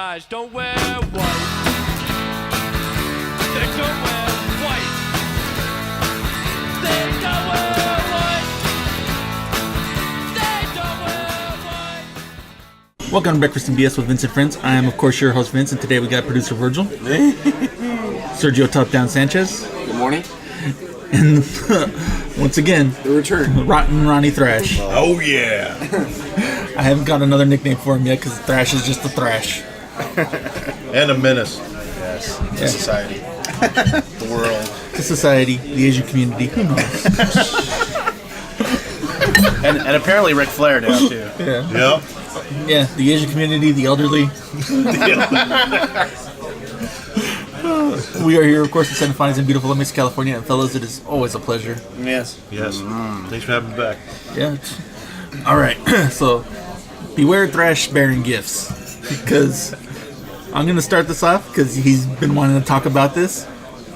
guys don't wear white. They don't wear white. They don't wear white. They don't wear white. Welcome to Breakfast and BS with Vince and Friends. I am, of course, your host, Vince, and today we got producer Virgil. Sergio Top Down Sanchez. Good morning. And once again, The return. Rotten Ronnie Thrash. Oh, yeah. I haven't got another nickname for him yet because Thrash is just a thrash. And a menace. Yes. Yeah. Society. The world. To society, the Asian community, who knows? And apparently Ric Flair now, too. Yeah. Yep. Yeah, the Asian community, the elderly. We are here, of course, in Santa Fe in beautiful Limits, California. And fellas, it is always a pleasure. Yes. Yes. Thanks for having me back. Yeah. All right. So, beware Thrash bearing gifts. Because I'm going to start this off because he's been wanting to talk about this.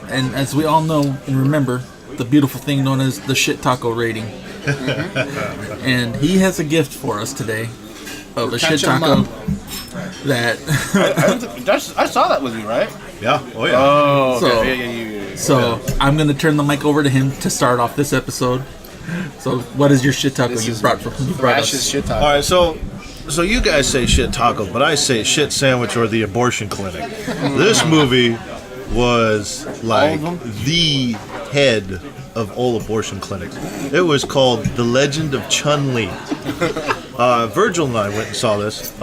And as we all know and remember, the beautiful thing known as the shit taco rating. And he has a gift for us today of a shit taco that... I saw that with you, right? Yeah. Oh, yeah. Oh, So- okay. So I'm going to turn the mic over to him to start off this episode. So what is your shit taco you brought Thrash's us? shit All taco. right, so you guys say shit taco, but I say shit sandwich or the abortion clinic. This movie was like All of the head of all abortion clinics. It was called The Legend of Chun-Li. Virgil and I went and saw this.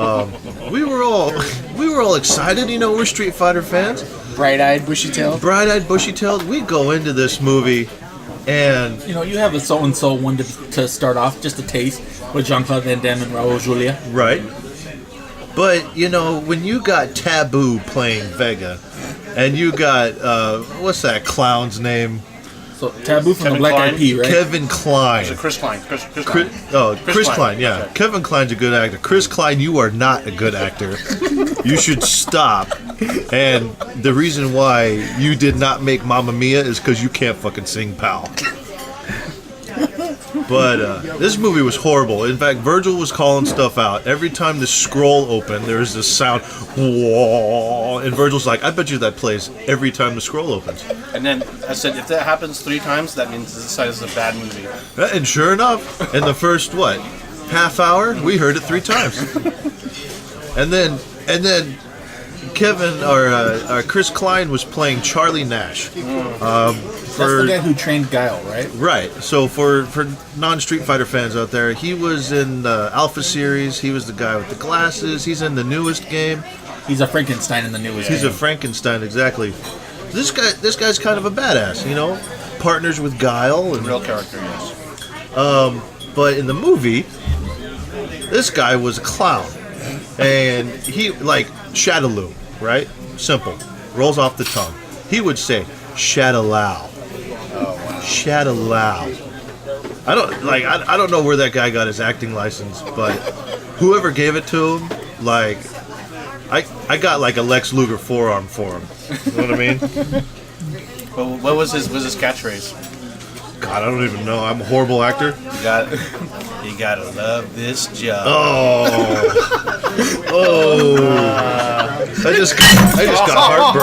We were all excited. You know, we're Street Fighter fans. Bright-eyed, bushy-tailed. Bright-eyed, bushy-tailed. We go into this movie, and You know, you have a so-and-so one to start off, just a taste, with Jean-Claude Van Damme and Raul Julia. right. But you know, when you got Taboo playing Vega, and you got what's that clown's name? So Taboo from Kevin the Black Kline? Eyed Peas, right? Kevin Kline. Chris Klein. Chris Chris Klein. Klein, yeah. Okay. Kevin Kline's a good actor. Chris Klein, you are not a good actor. You should stop. And the reason why you did not make Mamma Mia is because you can't fucking sing, pal. But this movie was horrible. In fact, Virgil was calling stuff out. Every time the scroll opened, there was this sound, whoa, and Virgil's like, I bet you that plays every time the scroll opens. And then I said, if that happens 3 times, that means this is a bad movie. And sure enough, in the first, half hour, we heard it 3 times. And then Kevin, or Chris Klein was playing Charlie Nash. That's the guy who trained Guile, right? Right. So for non-Street Fighter fans out there, he was in the Alpha series. He was the guy with the glasses. He's in the newest game. He's a Frankenstein in the newest He's a game. Frankenstein, exactly. This guy's kind of a badass, you know. Partners with Guile, and Real character, yes. but in the movie, this guy was a clown, and he like Shadaloo, right? Simple, rolls off the tongue. He would say Shadaloo. Shadaloo. I don't know where that guy got his acting license, but whoever gave it to him, like, I got like a Lex Luger forearm for him. You know what I mean? But what was his catchphrase? God, I don't even know. I'm a horrible actor. You gotta love this job. I just got heartburn.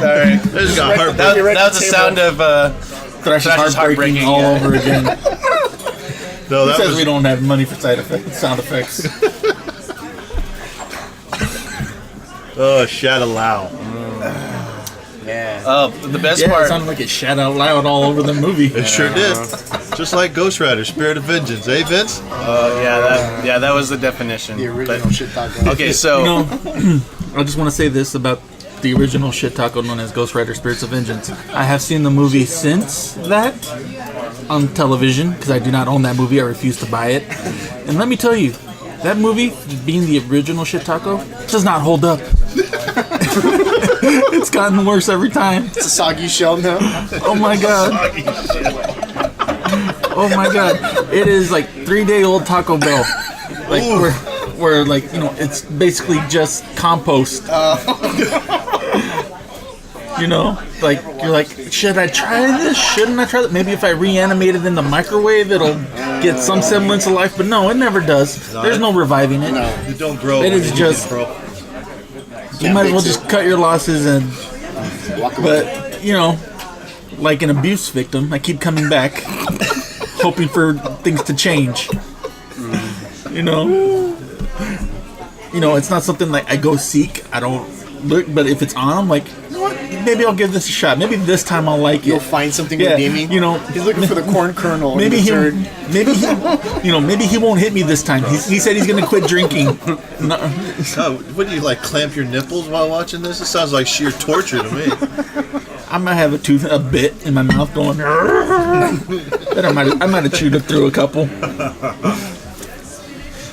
Sorry. I just got heartburn. That was the sound of Thrash's Thrash's heartbreaking heartbreaking, all yeah. over again. No, He that says was we don't have money for sound effects. oh, Shadaloo. Yeah. The best Yeah, it part. sounded like it shat out loud all over the movie. It sure did. Just like Ghost Rider, Spirit of Vengeance, eh, Vince? That was the definition. The original shit taco. Okay, so You know, I just want to say this about the original shit taco known as Ghost Rider Spirits of Vengeance. I have seen the movie since that on television because I do not own that movie. I refuse to buy it. And let me tell you, that movie, being the original shit taco, does not hold up. It's gotten worse every time. It's a soggy shell now. Oh my god. Oh my god. It is like 3-day-old Taco Bell. Like where like, you know, it's basically just compost. You know, like you're like, should I try this? Shouldn't I try that? Maybe if I reanimate it in the microwave, it'll get some semblance of life. But no, it never does. There's no reviving it. You don't grow. It is just you might as well just cut your losses and. But you know, like an abuse victim, I keep coming back, hoping for things to change. You know, it's not something like I go seek. I don't look, but if it's on, I'm like, you know what? Maybe I'll give this a shot. Maybe this time I'll like it. You'll find something Yeah, redeeming. you know, he's looking for the corn kernel. Maybe in he, the turd. maybe he won't hit me this time. He said he's gonna quit drinking. No. God, what do you like? Clamp your nipples while watching this? It sounds like sheer torture to me. I might have a bit in my mouth going. That I might have chewed it through a couple.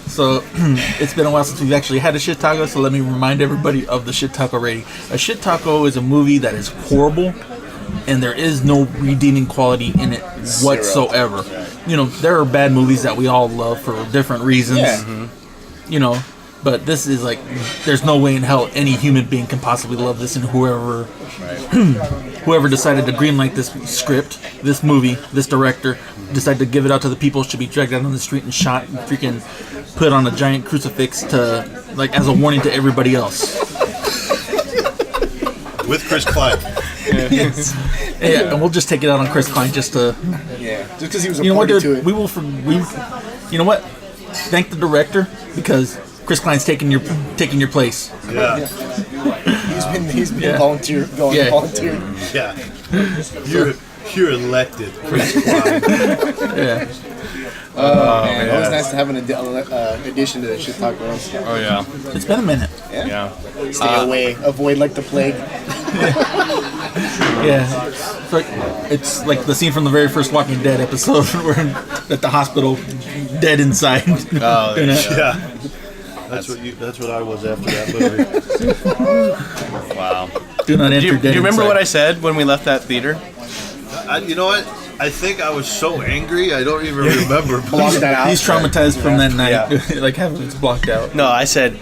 So it's been a while since we've actually had a shit taco. So let me remind everybody of the shit taco rating. A shit taco is a movie that is horrible, and there is no redeeming quality in it whatsoever. You know, there are bad movies that we all love for different reasons. Yeah. You know, but this is like, there's no way in hell any human being can possibly love this, and whoever decided to greenlight this script, this movie, this director, decided to give it out to the people should be dragged out on the street and shot and freaking put on a giant crucifix to, like, as a warning to everybody else. With Chris Klein. Yeah, and we'll just take it out on Chris Klein just to. Yeah, just because he was a You know what, party dude? to it. You know what? Thank the director, because Chris Klein's taking your place. Yeah. He's been Yeah. volunteer. Yeah. You're elected, Chris Klein. Yeah. Man, always nice to have an addition to the shit tacos. Oh yeah. It's been a minute. Yeah. Stay away, avoid like the plague. Yeah. It's like the scene from the very first Walking Dead episode where at the hospital, dead inside. Oh, You know? Yeah. That's what I was after that movie. Wow. Do not enter Do dead you remember inside. what I said when we left that theater? You know what? I think I was so angry I don't even remember. Block that out. He's traumatized from that night, Yeah. like having it blocked out. No, I said,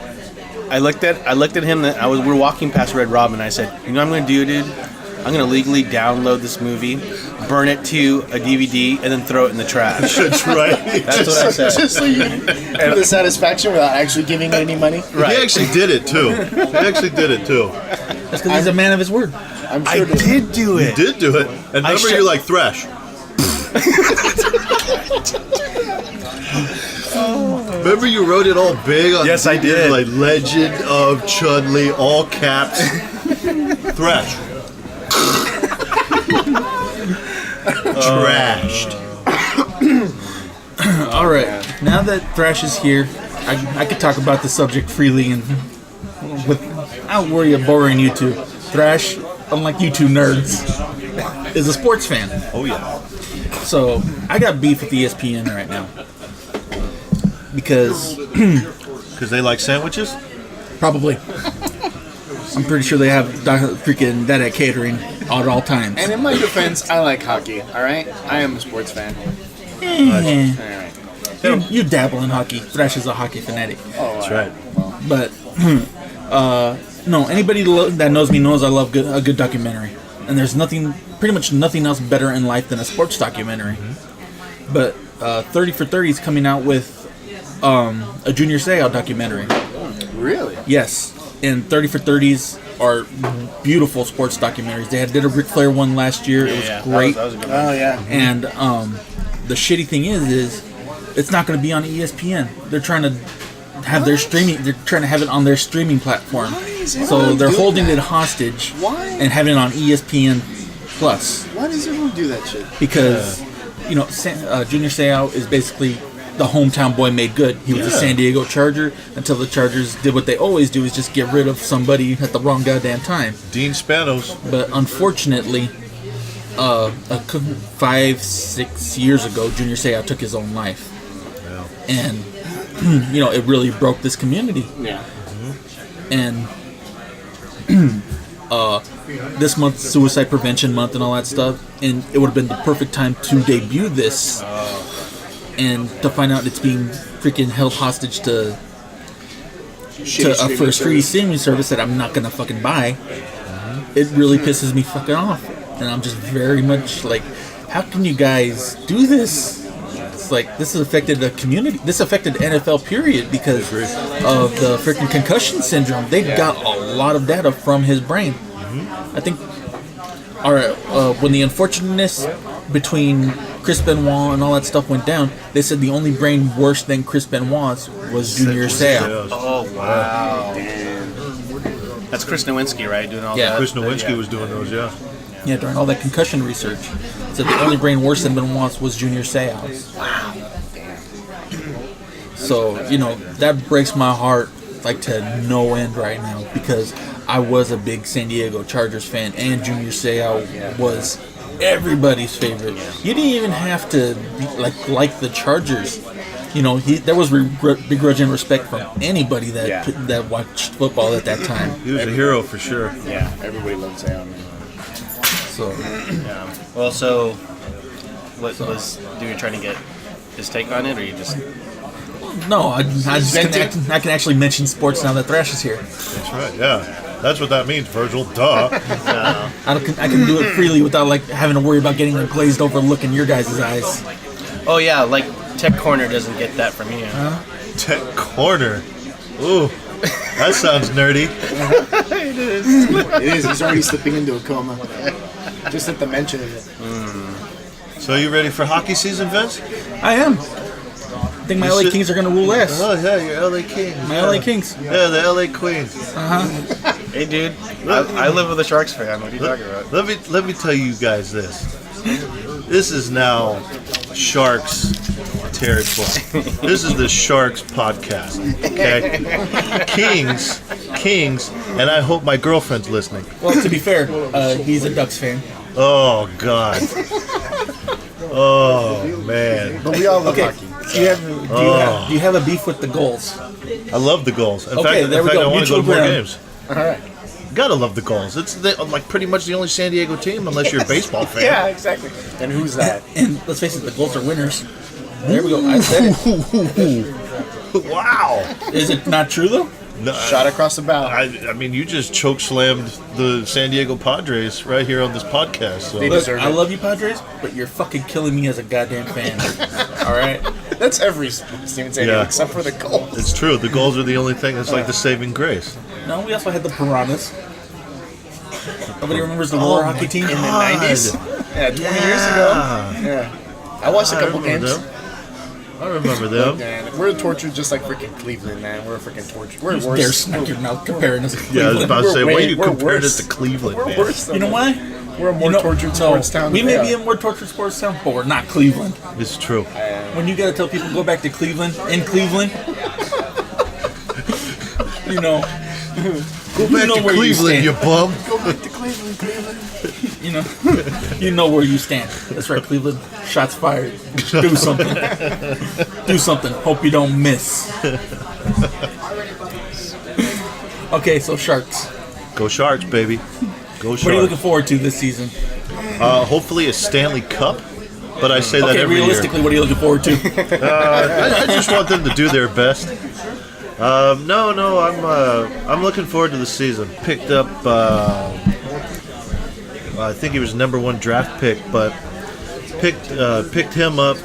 I looked at him. We were walking past Red Robin. And I said, you know what I'm going to do, dude? I'm going to legally download this movie, burn it to a DVD, and then throw it in the trash. That's right. That's what I said. Just so you for the satisfaction without actually giving it any money. He actually did it too. That's That's because he's a man of his word. I'm I sure. did do You it. did do it. And remember, should- you're like Thrash. Remember, you wrote it all big on. Yes, I the- did. Like Legend of Chun-Li, all caps. Thrash. Trashed. All right, now that Thrash is here, I could talk about the subject freely and without worry of boring you two. Thrash, unlike you two nerds, is a sports fan. Oh yeah. So I got beef with ESPN right now because Because they like sandwiches. probably I'm pretty sure they have freaking that at catering at all times. And in my defense, I like hockey. All right, I am a sports fan. Eh, All right. you dabble in hockey. Thrash is a hockey fanatic. Oh, That's right. But no, anybody that knows me knows I love a good documentary, and there's pretty much nothing else better in life than a sports documentary. But 30 for 30 is coming out with a Junior Seau documentary. Really? Yes, and 30 for 30s are beautiful sports documentaries. They did a Ric Flair one last year. It was great. That was a good one. Oh yeah. And the shitty thing is it's not going to be on ESPN. They're trying to have their streaming. They're trying to have it on their streaming platform. So they're holding it hostage Why? and having it on ESPN Plus Why does everyone do that shit? because Junior Seau is basically the hometown boy made good. He was a San Diego Charger until the Chargers did what they always do, is just get rid of somebody at the wrong goddamn time. Dean Spanos. But unfortunately, 5-6 years ago, Junior Seau took his own life, and it really broke this community. Yeah. And this month, Suicide Prevention Month, and all that stuff, and it would have been the perfect time to debut this, and to find out it's being freaking held hostage to for a free streaming service that I'm not gonna fucking buy. It really pisses me fucking off, and I'm just very much like, how can you guys do this? it's like this has affected the community. This affected NFL period because of the freaking concussion syndrome. They got a lot of data from his brain. I think. All right, when the unfortunateness between Chris Benoit and all that stuff went down, they said the only brain worse than Chris Benoit's was Junior Seau. Oh wow! That's Chris Nowinski, right? Doing all that. Chris Nowinski was doing those, yeah. Yeah, during all that concussion research, said the only brain worse than Benoit's was Junior Seau's. Wow. So that breaks my heart like to no end right now because I was a big San Diego Chargers fan and Junior Seau was everybody's favorite. You didn't even have to be like the Chargers. There was begrudging respect from anybody that watched football at that time. He was a hero for sure. Yeah, everybody loves Seau. So, Well, so what was you trying to get his take on it, or you just? no, I can actually mention sports now that Thrash is here. That's right, yeah. That's what that means, Virgil. Duh. I can do it freely without having to worry about getting a glazed over look in your guys' eyes. Oh yeah, like Tech Corner doesn't get that from you. Tech Corner. Ooh, that sounds nerdy. It is. He's already slipping into a coma. Just at the mention of it. So you ready for hockey season, Vince? I am. I think my You LA should- Kings are going to rule ass. Oh yeah, your LA Kings. My LA Kings. Yeah, the LA Queens. Hey, dude, I live with a Sharks fan. What are you talking about? Let me tell you guys this. This is now Sharks territory. This is the Sharks podcast. Okay, Kings, and I hope my girlfriend's listening. Well, to be fair, he's a Ducks fan. Oh God. Oh man. But we all love Okay. hockey. Do you have a beef with the goals? I love the goals. In Okay, fact, there we go. I want to go to Mutual more ground. games. All right. Gotta love the goals. It's pretty much the only San Diego team, unless you're a baseball fan. Yeah, exactly. And who's that? And let's face it, the goals are winners. There we go. I said it. Wow. Is it not true though? No, Shot across the bow. I mean, you just choke slammed the San Diego Padres right here on this podcast. So. They Look, deserve I it. love you, Padres, but you're fucking killing me as a goddamn fan. All right. That's every Steven San Diego, Yeah. except for the goals. It's true. The goals are the only thing that's like the saving grace. No, we also had the Piranhas. Nobody remembers the roller hockey team In the God. 90s? Yeah, 20 years ago. Yeah. I watched a couple remember games. them. I remember them. Man, we're tortured just like freaking Cleveland, man. We're freaking tortured. We're worse. Dare smack your mouth comparing us to Yeah, I was Cleveland. about to say, why We're you way- we're compared worse. it to Cleveland, We're man? worse than You know why? We're a more tortured sports town. We than may they be are. a more tortured sports town, but we're not Cleveland. It's true. When you gotta tell people go back to Cleveland, in Cleveland, you know, Go back know to where you Cleveland, stand. you bum. Go back to Cleveland, Cleveland. you know where you stand. That's right, Cleveland. Shots fired. Do something. Do something. Hope you don't miss. Okay, so Sharks. Go Sharks, baby. Go What are you looking Sharks. forward to this season? Hopefully a Stanley Cup, but I say that Okay, every year. realistically, what are you looking forward to? I just want them to do their best. No, I'm looking forward to the season. Picked up, I think he was #1 draft pick, but picked him up,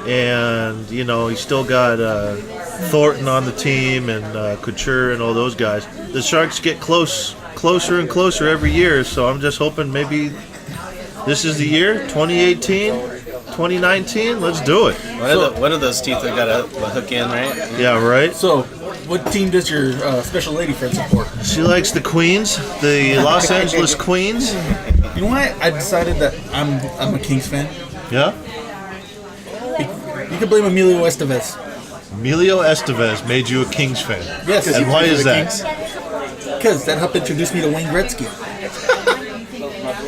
and he still got Thornton on the team and Couture and all those guys. The Sharks get closer and closer every year, so I'm just hoping maybe this is the year, 2018, 2019. Let's do it. One of those teeth that got a hook in, right? Yeah, right. So, what team does your special lady friend support? She likes the Queens, the Los Angeles Queens. You know what? I decided that I'm a Kings fan. Yeah. You can blame Emilio Estevez. Emilio Estevez made you a Kings fan. Yes, And why is that? because that helped introduce me to Wayne Gretzky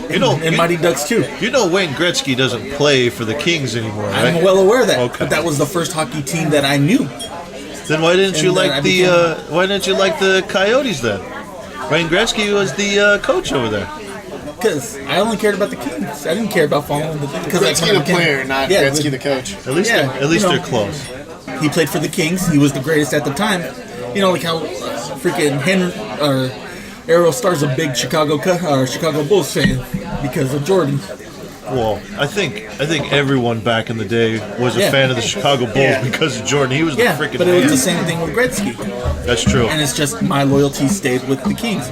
You know, and Mighty Ducks too. Wayne Gretzky doesn't play for the Kings anymore, I'm right? well aware of that. Okay. But that was the first hockey team that I knew. Then why didn't you And then like I the became- Why didn't you like the Coyotes then? Wayne Gretzky was the coach over there. Because I only cared about the Kings. I didn't care about following the Because Gretzky the player, not Gretzky the coach. At least, Yeah, at least you know. they're close. He played for the Kings. He was the greatest at the time. You know, like how freaking Henry or Arrow Star's a big Chicago Bulls fan because of Jordan. Well, I think everyone back in the day was a Yeah. fan of the Chicago Bulls because of Jordan. He was the Yeah, freaking but it was man. the same thing with Gretzky. That's true. And it's just my loyalty stayed with the Kings.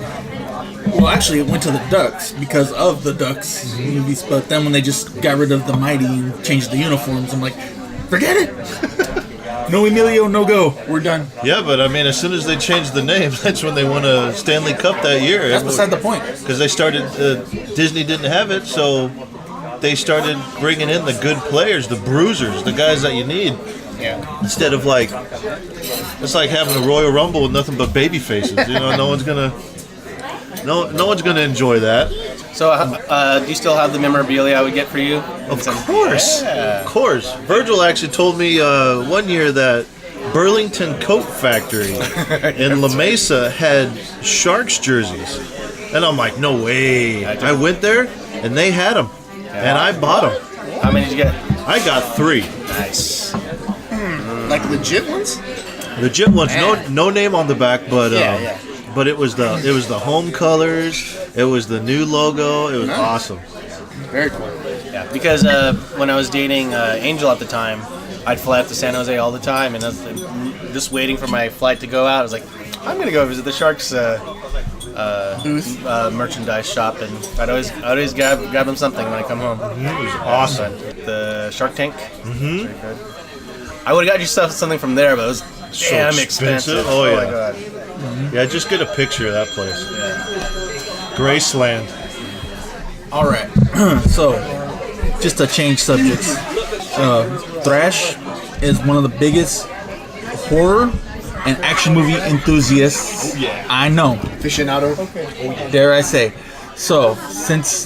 Well, actually, it went to the Ducks because of the Ducks movies. But then when they just got rid of the Mighty and changed the uniforms, I'm like, forget it. No Emilio, no go. We're done. Yeah, but I mean, as soon as they changed the name, that's when they won a Stanley Cup that year. That's beside the point. Because they started, Disney didn't have it, so they started bringing in the good players, the bruisers, the guys that you need. Yeah. Instead of like, it's like having a Royal Rumble with nothing but baby faces. You know, no one's gonna enjoy that. So, do you still have the memorabilia I would get for you? Of course. Virgil actually told me one year that Burlington Coat Factory in La Mesa had Sharks jerseys, and I'm like, no way. I went there and they had them, and I bought them. How many did you get? I got 3. Nice. Like legit ones? Legit ones, no name on the back, but Yeah. but it was the home colors, it was the new logo, it was awesome. Very cool. Yeah, because when I was dating Angel at the time, I'd fly up to San Jose all the time, and I was just waiting for my flight to go out. I was like, I'm gonna go visit the Sharks merchandise shop, and I'd always grab them something when I come home. It was awesome. The Shark Tank. Mm-hmm. Very good. I would have got you something from there, but it was damn expensive. Oh, yeah. my god. Yeah, just get a picture of that place. Graceland. All right. So, just to change subjects, Thrash is one of the biggest horror and action movie enthusiasts I know. Aficionado. Dare I say? So, since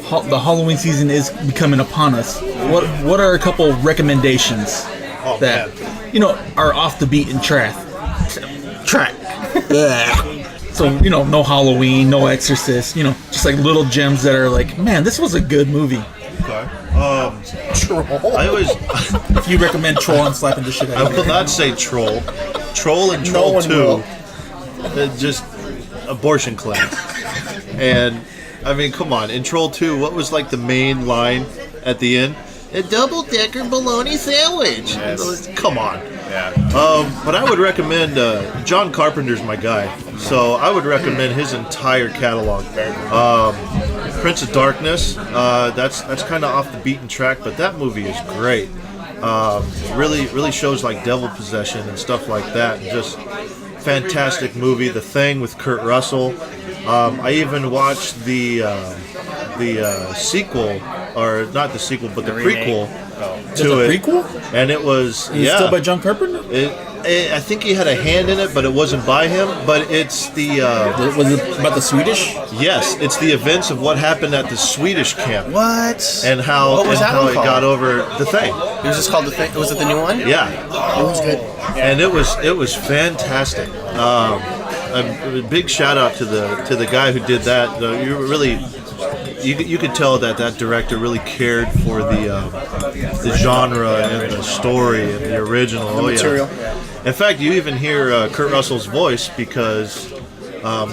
the Halloween season is becoming upon us, what are a couple recommendations that are off the beaten track? So, no Halloween, no Exorcist, just like little gems that are like, man, this was a good movie. Okay. Troll. I always, If you recommend Troll, I'm slapping the shit out I of you. will not say Troll. Troll and No Troll one 2, will. just abortion clinic. And, I mean, come on. In Troll 2, what was like the main line at the end? A double-decker bologna sandwich. Yes. Come on. Yeah. But I would recommend, John Carpenter's my guy. So I would recommend his entire catalog. Prince of Darkness, that's kind of off the beaten track, but that movie is great. Really shows like devil possession and stuff like that. And just fantastic movie. The Thing with Kurt Russell. I even watched the sequel, or not the sequel, but the prequel to There's a it. prequel? And it was Is it still by John Carpenter? I think he had a hand in it, but it wasn't by him. But it's the Was it about the Swedish? yes, it's the events of what happened at the Swedish camp What? and how What was that one it called? got over the thing. It was just called The Thing. Was it the new one? Yeah, That one's good. and it was fantastic. A big shout out to the guy who did that. You really. You could tell that director really cared for the genre and the story and the original. The material. In fact, you even hear Kurt Russell's voice because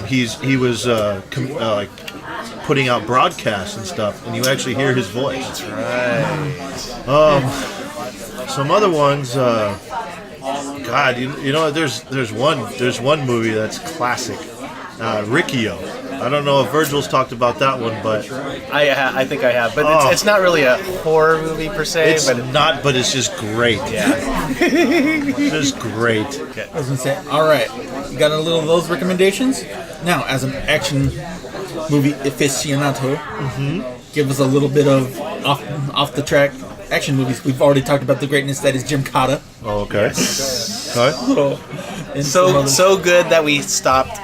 he was like putting out broadcasts and stuff, and you actually hear his voice. That's right. Some other ones. God, there's one movie that's classic. Riccio. I don't know if Virgil's talked about that one, but I think I have, but it's not really a horror movie per se. it's not. But it's just great. Yeah. Just great. I was gonna say, all right, you got a little of those recommendations. Now, as an action movie aficionado, give us a little bit of off the track action movies. We've already talked about the greatness that is Jim Cotta. Oh, okay. All right. And some others. So good that we stopped.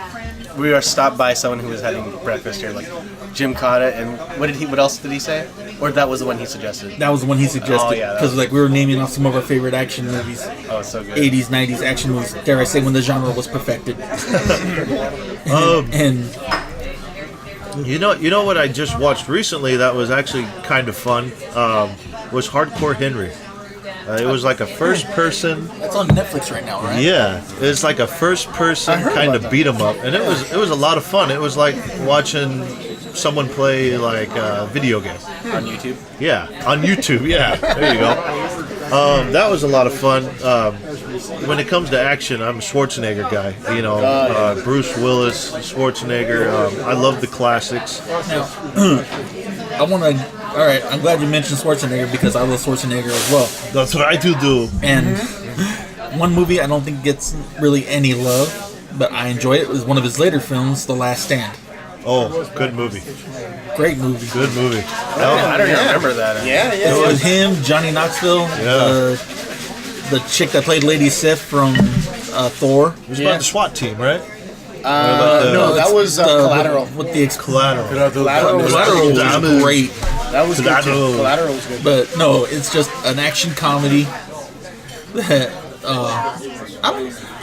We were stopped by someone who was having breakfast here, like Jim Cotta, and what else did he say? Or that was the one he suggested? That was the one he suggested Oh, yeah, that because was- we were naming off some of our favorite action movies. Oh, it's so good. 80s, 90s action movies. Dare I say, when the genre was perfected. And You know what I just watched recently that was actually kind of fun was Hardcore Henry. It was like a first person. that's on Netflix right now, right? Yeah, it's like a first person kind of beat 'em up, and it was a lot of fun. It was like watching someone play like a video game. On YouTube. Yeah, on YouTube. Yeah, there you go. That was a lot of fun. When it comes to action, I'm a Schwarzenegger guy. You know, Bruce Willis, Schwarzenegger. I love the classics. I want to. All right, I'm glad you mentioned Schwarzenegger because I love Schwarzenegger as well. That's what I do. And one movie I don't think gets really any love, but I enjoy it, was one of his later films, The Last Stand. Oh, good movie. Great movie. Good movie. I don't even remember that. Yeah. It was him, Johnny Knoxville, the chick that played Lady Sif from Thor. It was about the SWAT team, right? No, that was Collateral. With the Collateral. Collateral was great. That was good too. Collateral was good. But no, it's just an action comedy that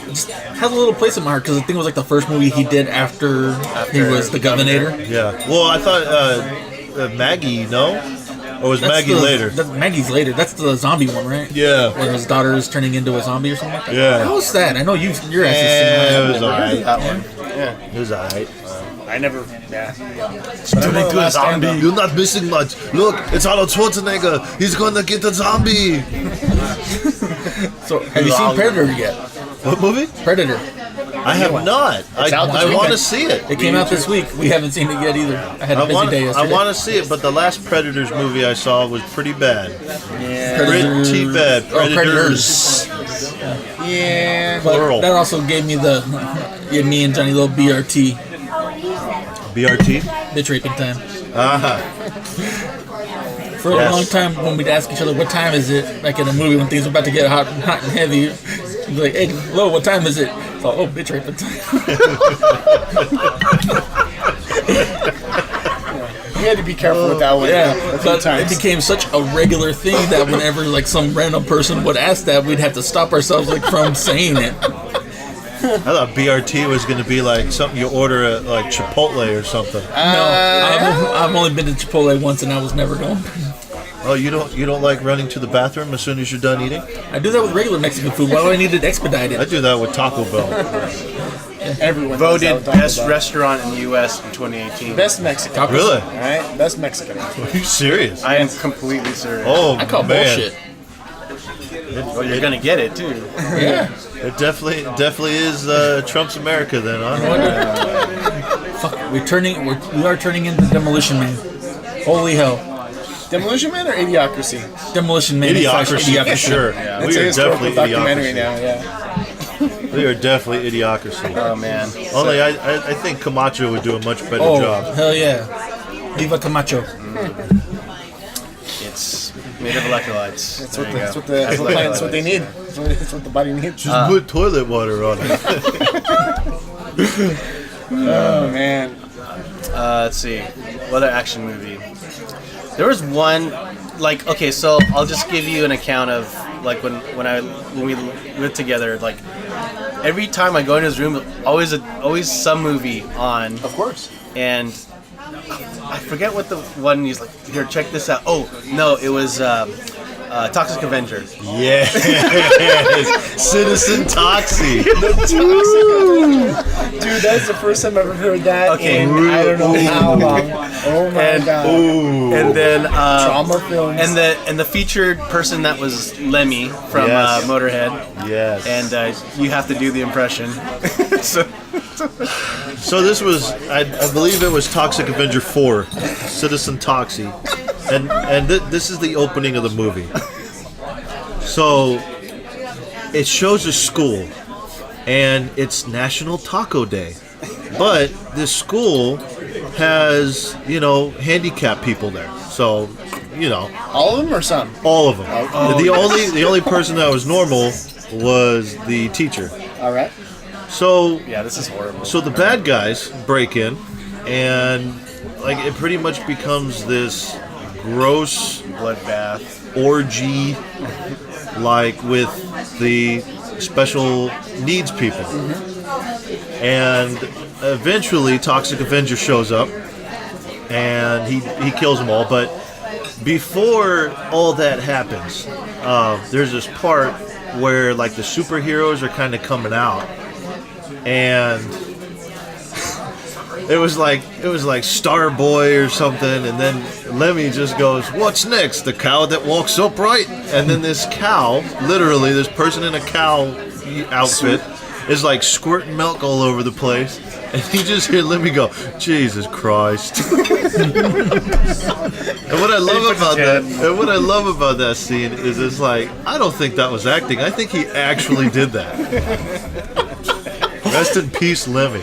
just has a little place in my heart because I think it was like the first movie he did after he was the Governor. Yeah. Well, I thought Maggie, no? Or was Maggie later? Maggie's later. That's the zombie one, right? Yeah. Where his daughter is turning into a zombie or something like that. Yeah. How was that? I know your ass is It was alright. That one. It was alright. I never. Yeah. Turning to a zombie. You're not missing much. Look, it's Arnold Schwarzenegger. He's gonna get the zombie. So, have you seen Predator yet? What movie? Predator. I have not. I want to see it. It came out this week. We haven't seen it yet either. I had a busy day yesterday. I want to see it, but the last Predators movie I saw was pretty bad. Yeah. Pretty bad. Predators. Yeah. But Plural. that also gave me me and Johnny Little BRT, BRT? bitch raping time. Uh-huh. For a long time, when we'd ask each other, what time is it? Like in a movie when things are about to get hot and heavy. We'd be like, hey, Lo, what time is it? So, oh, bitch raping time. You had to be careful with that one. Yeah, A few but it times. became such a regular thing that whenever like some random person would ask that, we'd have to stop ourselves like from saying it. I thought BRT was going to be like something you order at like Chipotle or something. No, I've only been to Chipotle once and I was never going. Oh, you don't like running to the bathroom as soon as you're done eating? I do that with regular Mexican food. Why do I need it expedited? I do that with Taco Bell. Everyone Voted does that with best Taco Bell. restaurant in the U.S. in 2018. Best Mexican. Really? All right, best Mexican. Are you serious? I am completely serious. Oh, I call man. bullshit. Well, you're gonna get it too. Yeah. It definitely is Trump's America then, huh? Fuck, we are turning into Demolition Man. Holy hell. Demolition Man or Idiocracy? Demolition Man. Idiocracy, for sure. That's We a are historical definitely documentary Idiocracy. now. Yeah. We are definitely Idiocracy. Oh man. Only I think Camacho would do a much better Oh, job. hell yeah. Viva Camacho. It's made of electrolytes. That's There what, you that's go. what that's what they need. That's what the body needs. Just put toilet water on it. Oh man. Let's see. What other action movie? There was one, like, okay, so I'll just give you an account of like when we lived together. Like every time I go into his room, always some movie on, Of course. and I forget what the one he's like. Here, check this out. Oh no, it was Toxic Avenger. Yes. Citizen Toxie. Dude, that's the first time I've ever heard that Okay. in I don't know how long. Oh my god. And then Trauma films. and the featured person that was Lemmy from Yes. Motorhead. Yes. And you have to do the impression. So this was, I believe it was Toxic Avenger 4, Citizen Toxie, and this is the opening of the movie. So it shows a school, and it's National Taco Day, but this school has handicapped people there. So all of them or some? all of them. The only person that was normal was the teacher. All right. So Yeah, this is horrible. So the bad guys break in, and like it pretty much becomes this gross Bloodbath. orgy, like with the special needs people. And eventually, Toxic Avenger shows up, and he kills them all. But before all that happens, there's this part where like the superheroes are kind of coming out. And It was like Starboy or something, and then Lemmy just goes, "What's next? The cow that walks upright?" And then this cow, literally, this person in a cow outfit, is like squirting milk all over the place, and you just hear Lemmy go, "Jesus Christ!" And what I love about that scene is it's like, I don't think that was acting. I think he actually did that. Rest in peace, Lemmy.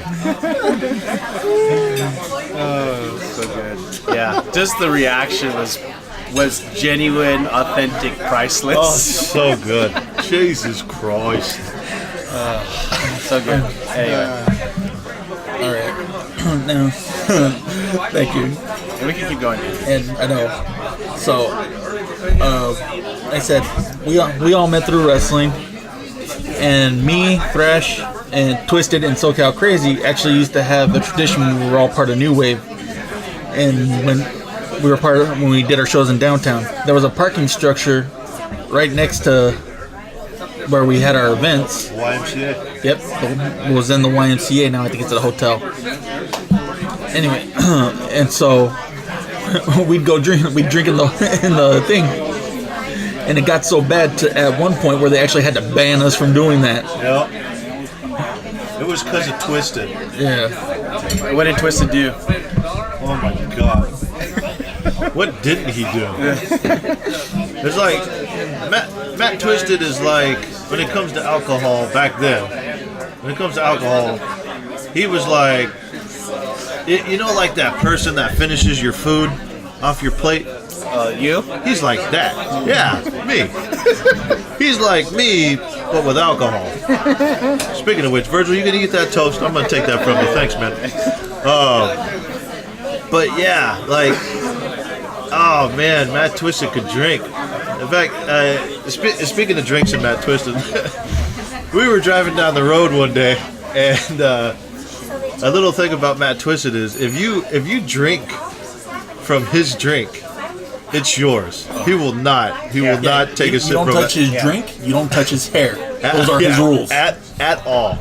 Oh, so good. Yeah, just the reaction was genuine, authentic, priceless. Oh, so good. Jesus Christ. So good. Anyway, All right. No. Thank you. and we can keep going, dude. And I know. So, like I said, we all met through wrestling, and me, Thrash, and Twisted and SoCal Crazy actually used to have a tradition when we were all part of New Wave, and when we did our shows in downtown, there was a parking structure right next to where we had our events. YMCA. Yep, it was in the YMCA. Now I think it's at a hotel. Anyway, and so we'd go drink. We'd drink in the thing, and it got so bad at one point where they actually had to ban us from doing that. Yep. It was because of Twisted. Yeah. What did Twisted do? Oh my God. What didn't he do? It's like Matt Twisted is like, when it comes to alcohol back then. When it comes to alcohol, he was like, you know, like that person that finishes your food off your plate. You? He's like that. Yeah, me. He's like me, but with alcohol. Speaking of which, Virgil, you gonna eat that toast? I'm gonna take that from you. Thanks, man. But yeah, like, oh man, Matt Twisted could drink. In fact, speaking of drinks and Matt Twisted, we were driving down the road one day, and a little thing about Matt Twisted is if you drink from his drink, it's yours. He will not take a sip from it. You don't touch his drink. You don't touch his hair. Those are his rules. At all.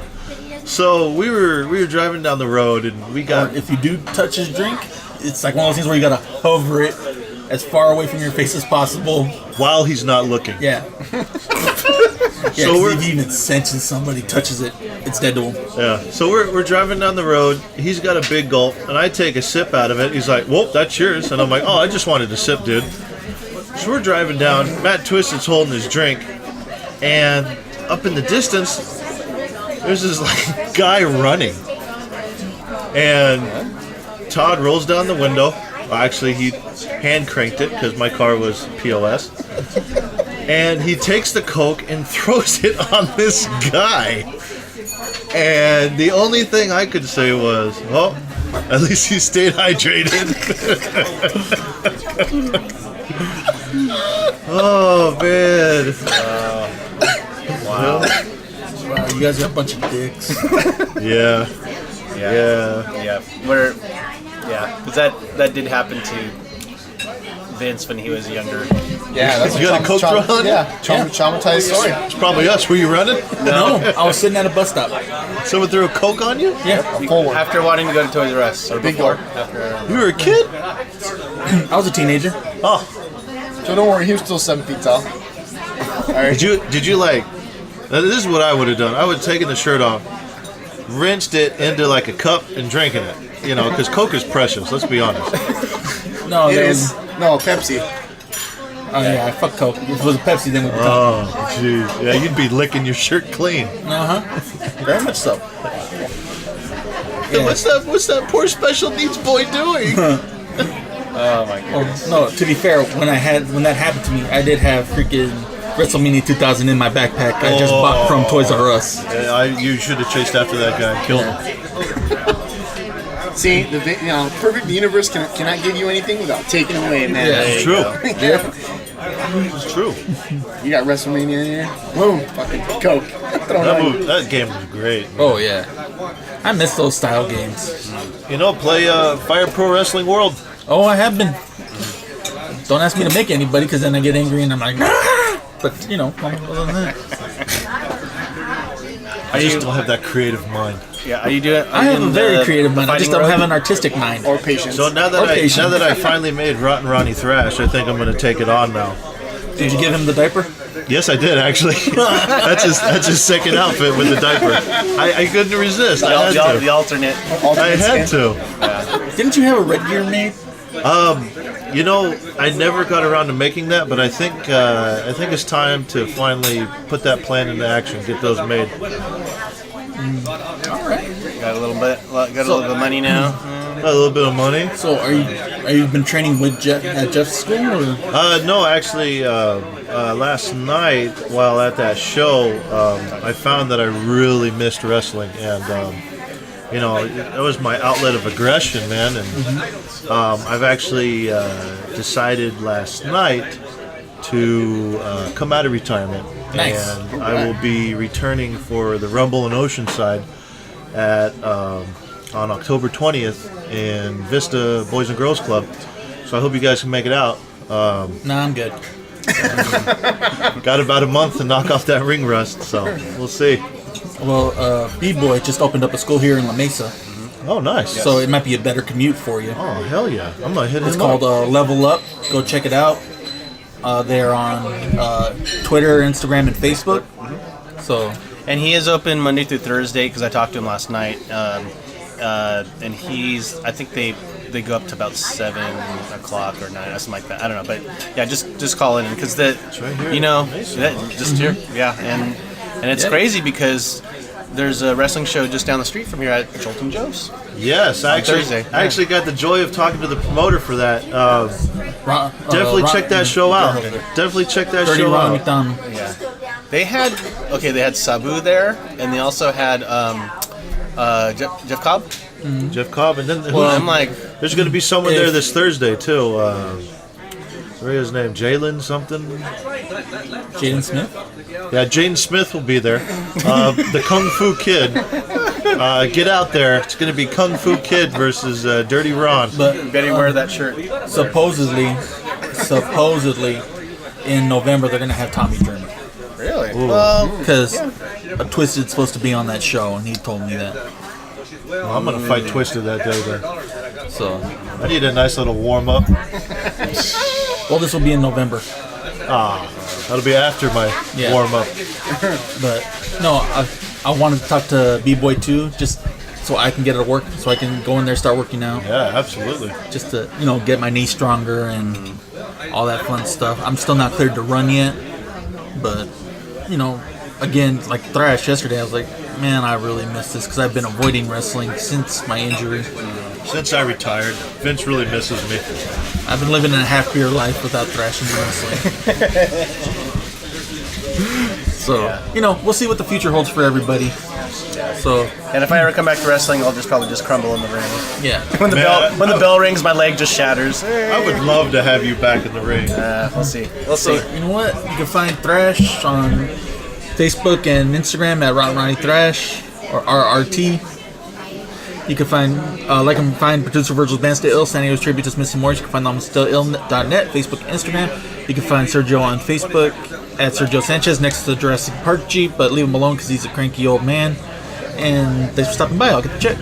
So we were driving down the road, and we got. Or if you do touch his drink, it's like one of those things where you gotta hover it as far away from your face as possible while he's not looking. Yeah. Yeah, so if you even senses somebody touches it, it's dead to him. Yeah. So we're driving down the road. He's got a big gulp, and I take a sip out of it. He's like, "Whoa, that's yours." And I'm like, "Oh, I just wanted a sip, dude." So we're driving down. Matt Twisted's holding his drink, and up in the distance, there's this like guy running, and Todd rolls down the window. Well, actually, he hand cranked it because my car was POS. And he takes the Coke and throws it on this guy. And the only thing I could say was, well, at least he stayed hydrated. Oh, man. Wow. Wow, you guys are a bunch of dicks. Yeah. Because that did happen to Vince when he was younger. Yeah, that's You got a Coke throw on? Yeah, traumatized story. It's probably us. Were you running? No, I was sitting at a bus stop. Someone threw a Coke on you? Yeah, A full one. After wanting to go to Toys R Us. Or Big before? door. After. You were a kid? I was a teenager. Oh. So don't worry, he was still 7 feet tall. All right. Did you like, now this is what I would have done. I would have taken the shirt off, rinsed it into like a cup and drinking it. You know, because Coke is precious, let's be honest. No, It there is. was. No, Pepsi. Oh yeah, fuck Coke. If it was a Pepsi, then we would talk. Oh, jeez. Yeah, you'd be licking your shirt clean. Very much so. Hey, what's that poor special needs boy doing? Oh my goodness. No, to be fair, when that happened to me, I did have freaking WrestleMania 2000 in my backpack. I just bought from Toys R Us. Yeah, you should have chased after that guy and killed him. See, perfect universe cannot give you anything without taking away, man. Yeah. It's true. Yep. It's true. You got WrestleMania in here. Boom, fucking Coke. That game was great. Oh yeah. I miss those style games. You know, play Fire Pro Wrestling World. Oh, I have been. Don't ask me to make anybody, because then I get angry and I'm like, ah! But you know, other than that. I just don't have that creative mind. Yeah, are you doing? I have a very creative mind. I just don't have an artistic mind. Or patience. So now that I finally made Rotten Ronnie Thrash, I think I'm going to take it on now. Did you give him the diaper? Yes, I did actually. that's his second outfit with the diaper. I couldn't resist. I had The to. alternate. I had to. Didn't you have a red gear made? You know, I never got around to making that, but I think it's time to finally put that plan into action, get those made. All right. Got a little bit of money now. A little bit of money. So are you been training with Jeff at Jeff's school or? No, actually, last night while at that show, I found that I really missed wrestling, and that was my outlet of aggression, man. And I've actually decided last night to come out of retirement, Nice. and I will be returning for the Rumble in Oceanside on October 20th in Vista Boys and Girls Club. So I hope you guys can make it out. Nah, I'm good. Got about a month to knock off that ring rust, so we'll see. Well, B-Boy just opened up a school here in La Mesa, Oh, nice. so it might be a better commute for you. Oh, hell yeah. I'm going to hit It's him called up. Level Up. Go check it out. They're on Twitter, Instagram, and Facebook. So And he is open Monday through Thursday because I talked to him last night. And I think they go up to about 7 o'clock or 9, or something like that. I don't know, but yeah, just call in because right here. just here, yeah, and it's crazy because there's a wrestling show just down the street from here at Jolting Joe's. Yes, I Thursday. actually got the joy of talking to the promoter for that. Definitely check that show out. Definitely check that Dirty show Ron out. McDonald. Yeah, they had Sabu there, and they also had Jeff Cobb. Jeff Cobb, and then I'm like, there's going to be someone there this Thursday too. What's his name? Jalen something. Jaden Smith. Yeah, Jaden Smith will be there. The Kung Fu Kid. Get out there. It's going to be Kung Fu Kid versus Dirty Ron. But Betty wear that shirt. supposedly, in November they're gonna have Tommy Dreamer Really? because Twisted's supposed to be on that show, and he told me that. Well, I'm going to fight Twisted that day then. So, I need a nice little warm up. well, this will be in November. That'll be after my Yeah. warm up. But no, I wanted to talk to B-Boy too, just so I can get it to work, so I can go in there, start working out, Yeah, absolutely. just to get my knee stronger and all that fun stuff. I'm still not cleared to run yet, but again, like Thrash yesterday, I was like, man, I really miss this because I've been avoiding wrestling since my injury. Since I retired, Vince really misses me. I've been living a half beer life without thrashing wrestling. So, we'll see what the future holds for everybody. So, And if I ever come back to wrestling, I'll probably just crumble in the ring. yeah. When the Man, bell rings, my leg just shatters. I would love to have you back in the ring. We'll see. We'll So, see. you know what? You can find Thrash on Facebook and Instagram at Ronnie Thrash or RRT. You can find producer Virgil's Band Still Ill, San Diego's Tribute to Missing Morris. You can find them on StillIll.net, Facebook, and Instagram. You can find Sergio on Facebook at Sergio Sanchez next to the Jurassic Park Jeep, but leave him alone because he's a cranky old man. And thanks for stopping by. I'll get the check.